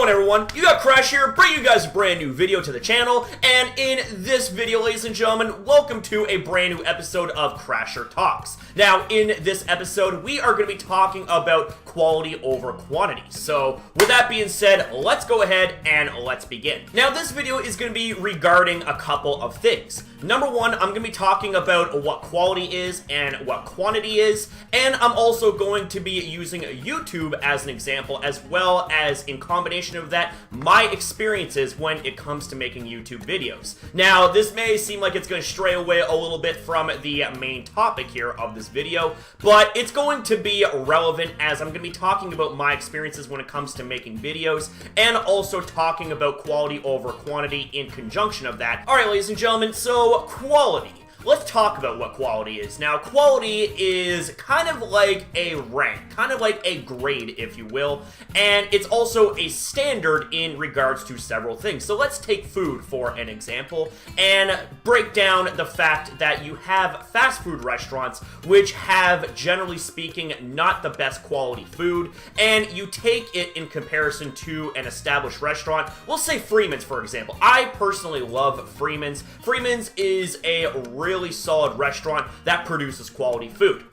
going, everyone? You got Crash here, bringing you guys a brand new video to the channel, and in this video, ladies and gentlemen, welcome to a brand new episode of Crasher Talks. Now, in this episode, we are going to be talking about quality over quantity. So, with that being said, let's go ahead and let's begin. Now, this video is going to be regarding a couple of things. Number one, I'm going to be talking about what quality is and what quantity is, and I'm also going to be using YouTube as an example, as well as in combination of that, my experiences when it comes to making YouTube videos. Now, this may seem like it's going to stray away a little bit from the main topic here of this video, but it's going to be relevant as I'm going to be talking about my experiences when it comes to making videos, and also talking about quality over quantity in conjunction of that. Alright, ladies and gentlemen, so quality. Let's talk about what quality is. Now, quality is kind of like a rank, kind of like a grade, if you will, and it's also a standard in regards to several things. So let's take food for an example and break down the fact that you have fast food restaurants which have, generally speaking, not the best quality food, and you take it in comparison to an established restaurant. We'll say Freeman's, for example. I personally love Freeman's. Freeman's is a really solid restaurant that produces quality food.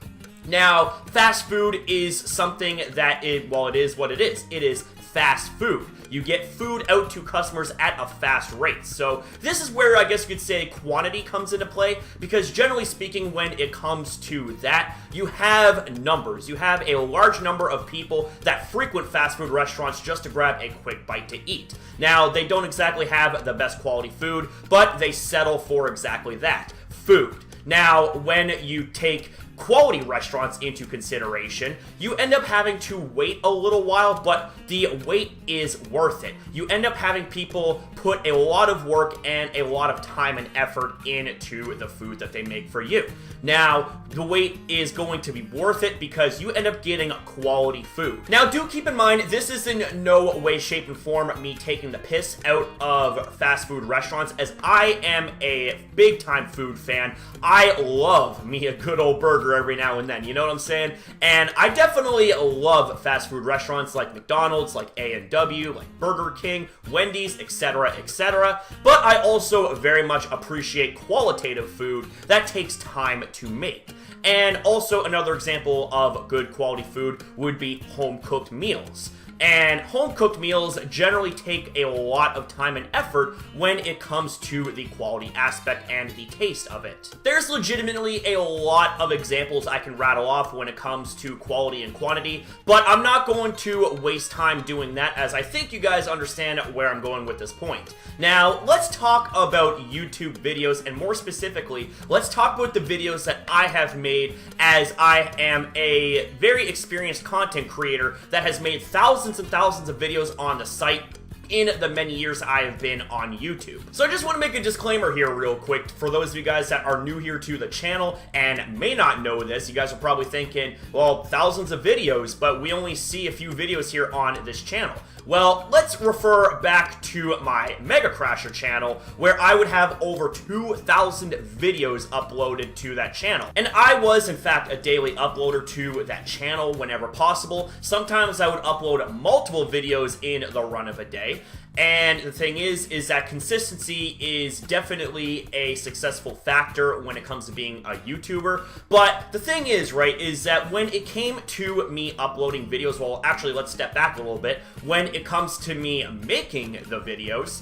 Now, fast food is something that it is what it is. It is fast food. You get food out to customers at a fast rate. So this is where I guess you could say quantity comes into play, because generally speaking, when it comes to that, you have numbers. You have a large number of people that frequent fast food restaurants just to grab a quick bite to eat. Now, they don't exactly have the best quality food, but they settle for exactly that, food. Now, when you take quality restaurants into consideration, you end up having to wait a little while, but the wait is worth it. You end up having people put a lot of work and a lot of time and effort into the food that they make for you. Now, the wait is going to be worth it because you end up getting quality food. Now, do keep in mind, this is in no way, shape, and form me taking the piss out of fast food restaurants, as I am a big-time food fan. I love me a good old burger every now and then, you know what I'm saying? And I definitely love fast food restaurants like McDonald's, like A&W, like Burger King, Wendy's, etc., etc. But I also very much appreciate qualitative food that takes time to make. And also another example of good quality food would be home-cooked meals. And home-cooked meals generally take a lot of time and effort when it comes to the quality aspect and the taste of it. There's legitimately a lot of examples I can rattle off when it comes to quality and quantity, but I'm not going to waste time doing that, as I think you guys understand where I'm going with this point. Now, let's talk about YouTube videos, and more specifically, let's talk about the videos that I have made, as I am a very experienced content creator that has made thousands and thousands of videos on the site in the many years I have been on YouTube. So I just want to make a disclaimer here real quick for those of you guys that are new here to the channel and may not know this. You guys are probably thinking, well, thousands of videos, but we only see a few videos here on this channel. Well, let's refer back to my Mega Crasher channel, where I would have over 2,000 videos uploaded to that channel. And I was, in fact, a daily uploader to that channel whenever possible. Sometimes I would upload multiple videos in the run of a day. And the thing is that consistency is definitely a successful factor when it comes to being a YouTuber. But the thing is, right, is that when it came to me uploading videos, well, actually, let's step back a little bit. When it comes to me making the videos,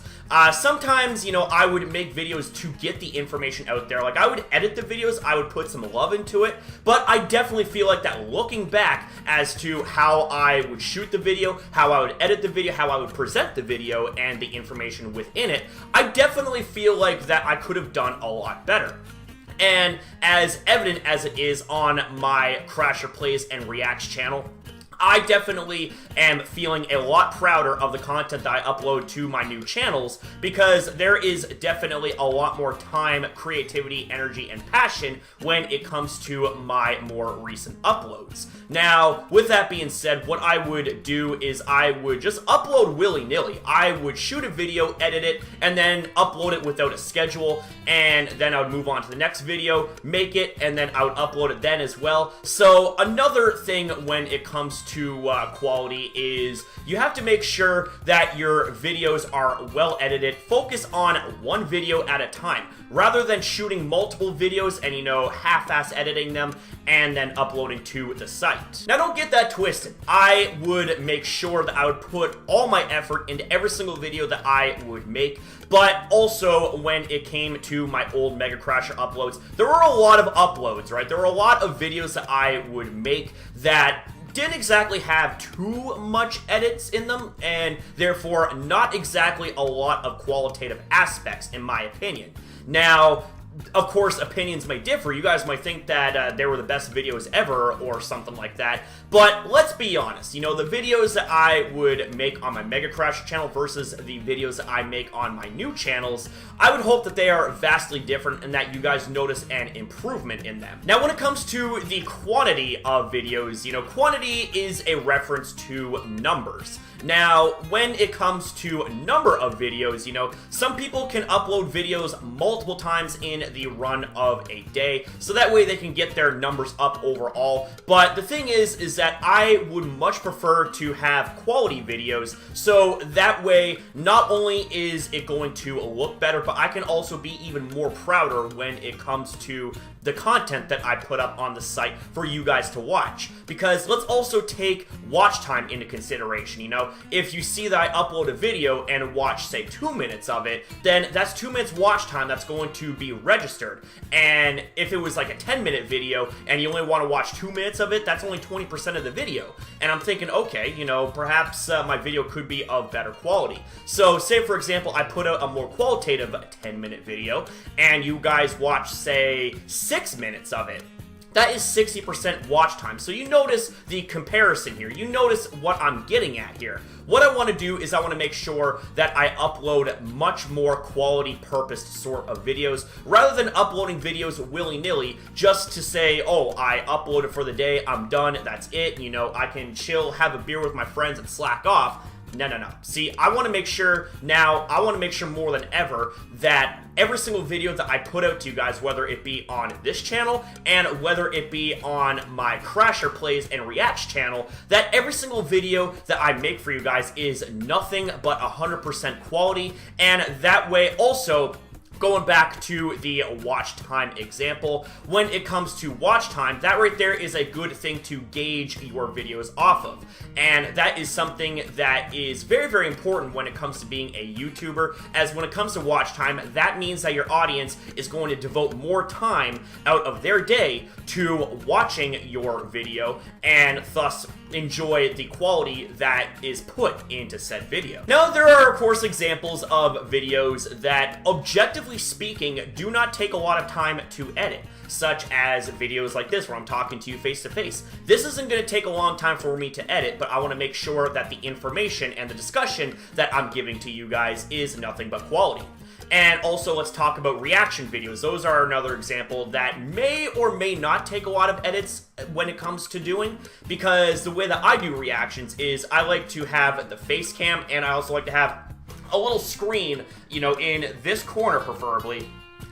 sometimes, you know, I would make videos to get the information out there. Like, I would edit the videos, I would put some love into it, but I definitely feel like that looking back as to how I would shoot the video, how I would edit the video, how I would present the video, and the information within it, I definitely feel like that I could have done a lot better. And as evident as it is on my Crasher Plays and Reacts channel, I definitely am feeling a lot prouder of the content that I upload to my new channels, because there is definitely a lot more time, creativity, energy, and passion when it comes to my more recent uploads. Now, with that being said, what I would do is I would just upload willy-nilly. I would shoot a video, edit it, and then upload it without a schedule, and then I would move on to the next video, make it, and then I would upload it then as well. So another thing when it comes to quality is you have to make sure that your videos are well edited. Focus on one video at a time rather than shooting multiple videos and, half-ass editing them and then uploading to the site. Now, don't get that twisted. I would make sure that I would put all my effort into every single video that I would make, but also when it came to my old Mega Crasher uploads, there were a lot of uploads, right? There were a lot of videos that I would make that didn't exactly have too much edits in them, and therefore not exactly a lot of qualitative aspects, in my opinion. Now, of course, opinions may differ. You guys might think that they were the best videos ever or something like that. But let's be honest, the videos that I would make on my Mega Crasher channel versus the videos that I make on my new channels, I would hope that they are vastly different and that you guys notice an improvement in them. Now, when it comes to the quantity of videos, quantity is a reference to numbers. Now, when it comes to number of videos, some people can upload videos multiple times in the run of a day, so that way they can get their numbers up overall. But the thing is that I would much prefer to have quality videos, so that way not only is it going to look better, but I can also be even more prouder when it comes to the content that I put up on the site for you guys to watch. Because let's also take watch time into consideration. If you see that I upload a video and watch, say, 2 minutes of it, then that's 2 minutes watch time that's going to be registered. And if it was like a 10-minute video and you only want to watch 2 minutes of it, that's only 20% of the video. And I'm thinking, okay, perhaps my video could be of better quality. So say, for example, I put out a more qualitative 10-minute video and you guys watch, say, 6 minutes of it. That is 60% watch time. So you notice the comparison here. You notice what I'm getting at here. What I want to do is I want to make sure that I upload much more quality purposed sort of videos rather than uploading videos willy-nilly just to say, oh, I uploaded for the day, I'm done, that's it, I can chill, have a beer with my friends and slack off. No. See, I want to make sure more than ever that every single video that I put out to you guys, whether it be on this channel and whether it be on my Crasher Plays and Reacts channel, that every single video that I make for you guys is nothing but 100% quality, and that way also, going back to the watch time example, when it comes to watch time, that right there is a good thing to gauge your videos off of. And that is something that is very, very important when it comes to being a YouTuber, as when it comes to watch time, that means that your audience is going to devote more time out of their day to watching your video and thus enjoy the quality that is put into said video. Now, there are, of course, examples of videos that, objectively speaking, do not take a lot of time to edit, such as videos like this where I'm talking to you face to face. This isn't going to take a long time for me to edit, but I want to make sure that the information and the discussion that I'm giving to you guys is nothing but quality. And also, let's talk about reaction videos. Those are another example that may or may not take a lot of edits when it comes to doing, because the way that I do reactions is I like to have the face cam, and I also like to have a little screen, in this corner preferably,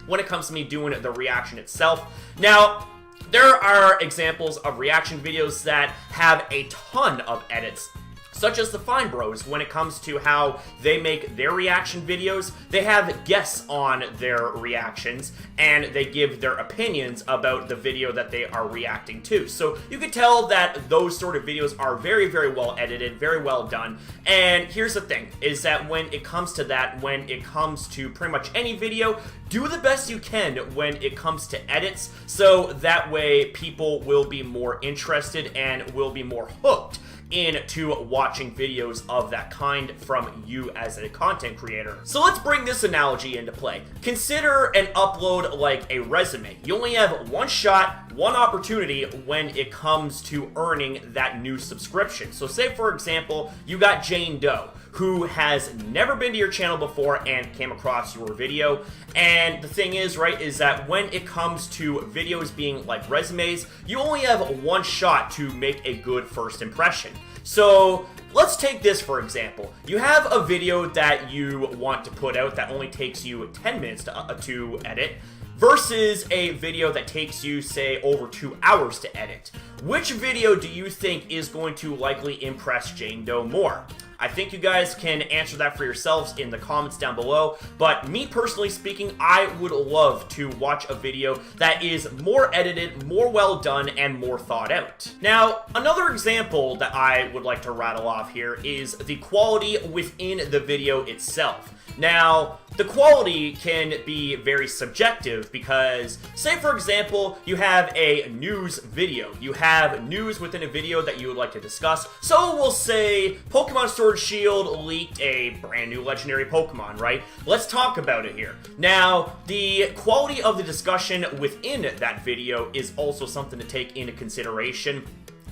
when it comes to me doing the reaction itself. Now, there are examples of reaction videos that have a ton of edits, such as the Fine Bros. When it comes to how they make their reaction videos, they have guests on their reactions, and they give their opinions about the video that they are reacting to. So you can tell that those sort of videos are very, very well edited, very well done. And here's the thing, is that when it comes to that, when it comes to pretty much any video, do the best you can when it comes to edits, so that way people will be more interested and will be more hooked into watching videos of that kind from you as a content creator. So let's bring this analogy into play. Consider an upload like a resume. You only have one shot, one opportunity when it comes to earning that new subscription. So say, for example, you got Jane Doe, who has never been to your channel before and came across your video. And the thing is, right, is that when it comes to videos being like resumes, you only have one shot to make a good first impression. So let's take this for example. You have a video that you want to put out that only takes you 10 minutes to edit. versus a video that takes you, say, over 2 hours to edit. Which video do you think is going to likely impress Jane Doe more? I think you guys can answer that for yourselves in the comments down below, but me personally speaking, I would love to watch a video that is more edited, more well done, and more thought out. Now, another example that I would like to rattle off here is the quality within the video itself. Now, the quality can be very subjective because, say for example, you have a news video. You have news within a video that you would like to discuss. So we'll say Pokemon Sword Shield leaked a brand new legendary Pokemon, right? Let's talk about it here. Now, the quality of the discussion within that video is also something to take into consideration,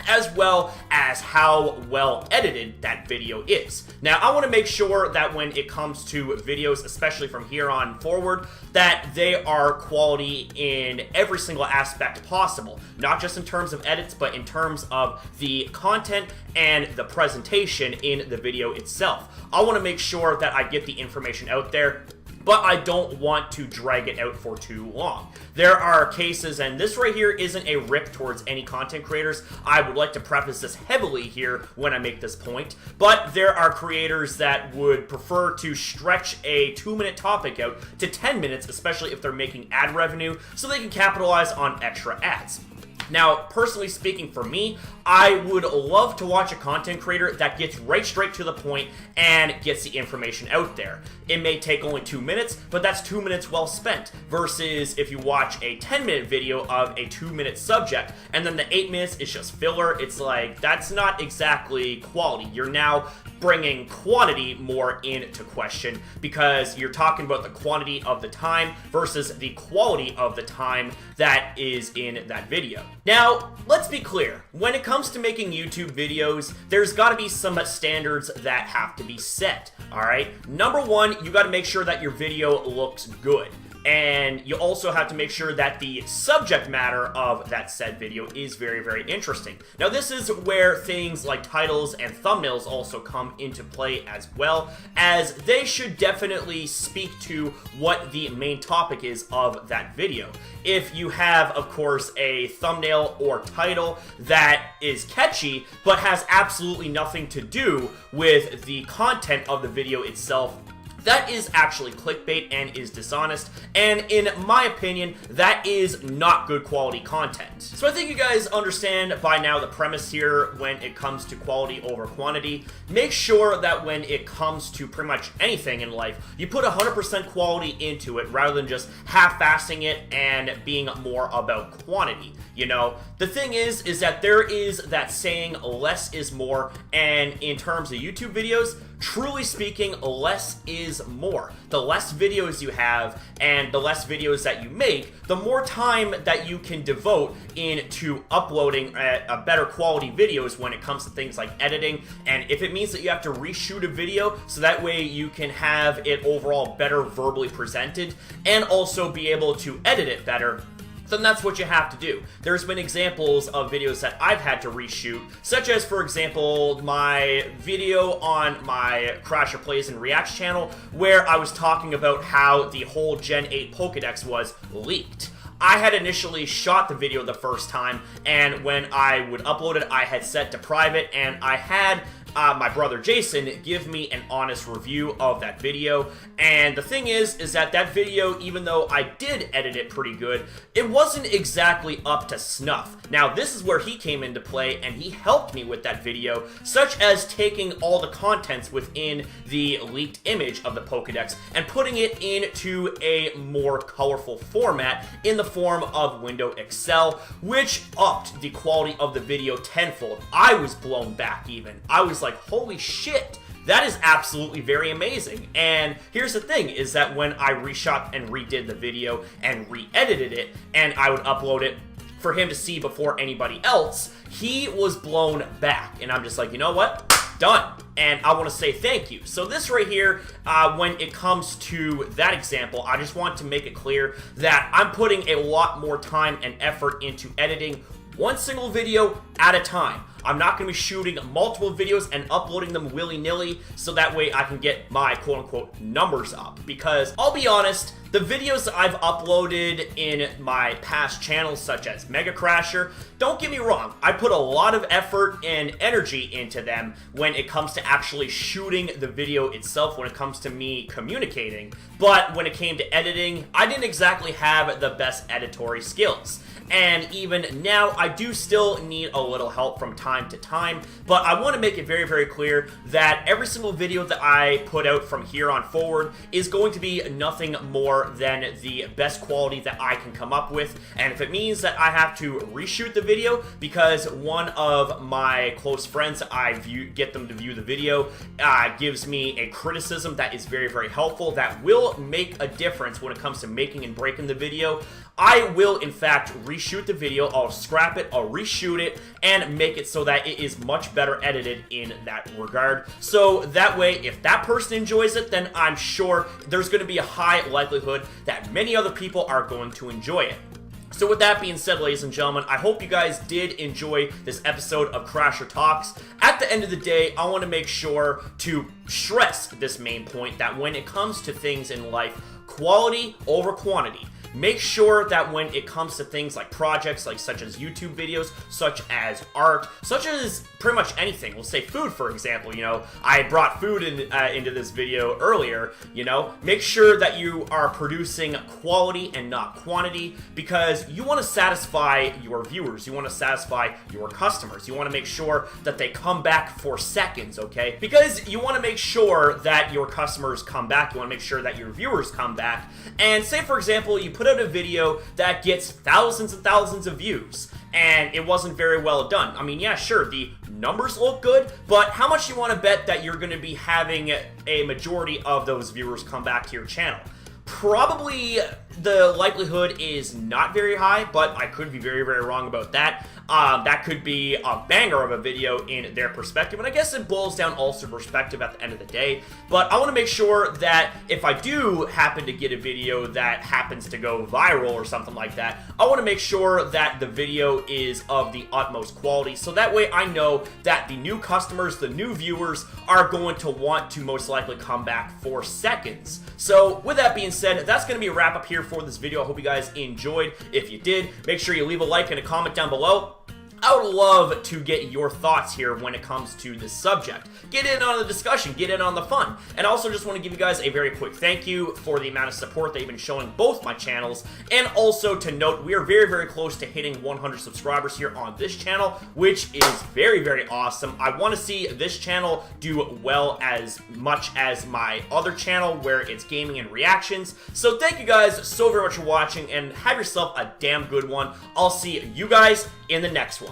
as well as how well edited that video is. Now, I want to make sure that when it comes to videos, especially from here on forward, that they are quality in every single aspect possible. Not just in terms of edits, but in terms of the content and the presentation in the video itself. I want to make sure that I get the information out there, but I don't want to drag it out for too long. There are cases, and this right here isn't a rip towards any content creators. I would like to preface this heavily here when I make this point, but there are creators that would prefer to stretch a 2-minute topic out to 10 minutes, especially if they're making ad revenue, so they can capitalize on extra ads. Now, personally speaking for me, I would love to watch a content creator that gets right straight to the point and gets the information out there. It may take only 2 minutes, but that's 2 minutes well spent, versus if you watch a 10-minute video of a 2-minute subject, and then the 8 minutes is just filler. It's like, that's not exactly quality. You're now bringing quantity more into question because you're talking about the quantity of the time versus the quality of the time that is in that video. Now, let's be clear. When it comes to making YouTube videos, there's got to be some standards that have to be set, all right? Number one, you got to make sure that your video looks good. And you also have to make sure that the subject matter of that said video is very, very interesting. Now, this is where things like titles and thumbnails also come into play, as well, as they should definitely speak to what the main topic is of that video. If you have, of course, a thumbnail or title that is catchy but has absolutely nothing to do with the content of the video itself, that is actually clickbait and is dishonest, and in my opinion, that is not good quality content. So I think you guys understand by now the premise here when it comes to quality over quantity. Make sure that when it comes to pretty much anything in life, you put 100% quality into it rather than just half-assing it and being more about quantity. You know, the thing is that there is that saying, less is more, and in terms of YouTube videos, truly speaking, less is more. The less videos you have and the less videos that you make, the more time that you can devote into uploading a better quality videos when it comes to things like editing. And if it means that you have to reshoot a video so that way you can have it overall better verbally presented and also be able to edit it better, then that's what you have to do. There's been examples of videos that I've had to reshoot, such as, for example, my video on my Crasher Plays and Reacts channel, where I was talking about how the whole Gen 8 Pokedex was leaked. I had initially shot the video the first time, and when I would upload it, I had set to private, and I had my brother Jason give me an honest review of that video. And the thing is that video, even though I did edit it pretty good, it wasn't exactly up to snuff. Now, this is where he came into play, and he helped me with that video, such as taking all the contents within the leaked image of the Pokedex and putting it into a more colorful format in the form of Windows Excel, which upped the quality of the video tenfold. I was blown back even. I was like, holy shit, that is absolutely very amazing. And here's the thing, is that when I reshot and redid the video and re-edited it, and I would upload it for him to see before anybody else, he was blown back. And I'm just like, you know what? Done. And I want to say thank you. So this right here, when it comes to that example, I just want to make it clear that I'm putting a lot more time and effort into editing one single video at a time. I'm not going to be shooting multiple videos and uploading them willy-nilly so that way I can get my quote-unquote numbers up. Because I'll be honest, the videos that I've uploaded in my past channels, such as Mega Crasher, don't get me wrong, I put a lot of effort and energy into them when it comes to actually shooting the video itself, when it comes to me communicating. But when it came to editing, I didn't exactly have the best editory skills. And even now, I do still need a little help from time to time, but I want to make it very, very clear that every single video that I put out from here on forward is going to be nothing more than the best quality that I can come up with. And if it means that I have to reshoot the video because one of my close friends, get them to view the video, gives me a criticism that is very, very helpful, that will make a difference when it comes to making and breaking the video, I will, in fact, reshoot the video. I'll scrap it, I'll reshoot it, and make it so that it is much better edited in that regard. So that way, if that person enjoys it, then I'm sure there's going to be a high likelihood that many other people are going to enjoy it. So with that being said, ladies and gentlemen, I hope you guys did enjoy this episode of Crasher Talks. At the end of the day, I want to make sure to stress this main point that when it comes to things in life, quality over quantity. Make sure that when it comes to things like projects, like such as YouTube videos, such as art, such as pretty much anything, we'll say food, for example, you know, I brought food into this video earlier, you know, make sure that you are producing quality and not quantity, because you want to satisfy your viewers, you want to satisfy your customers, you want to make sure that they come back for seconds, okay? Because you want to make sure that your customers come back, you want to make sure that your viewers come back, and say, for example, you put out a video that gets thousands and thousands of views and it wasn't very well done. I mean, yeah, sure, the numbers look good, but how much do you want to bet that you're going to be having a majority of those viewers come back to your channel? Probably the likelihood is not very high, but I could be very, very wrong about that. That could be a banger of a video in their perspective, and I guess it boils down also to perspective at the end of the day. But I want to make sure that if I do happen to get a video that happens to go viral or something like that, I want to make sure that the video is of the utmost quality, so that way I know that the new customers, the new viewers, are going to want to most likely come back for seconds. So with that being said, that's going to be a wrap up here for this video. I hope you guys enjoyed. If you did, make sure you leave a like and a comment down below. I would love to get your thoughts here when it comes to this subject. Get in on the discussion, get in on the fun. And I also just want to give you guys a very quick thank you for the amount of support that you've been showing both my channels. And also to note, we are very, very close to hitting 100 subscribers here on this channel, which is very, very awesome. I want to see this channel do well as much as my other channel where it's gaming and reactions. So thank you guys so very much for watching and have yourself a damn good one. I'll see you guys in the next one.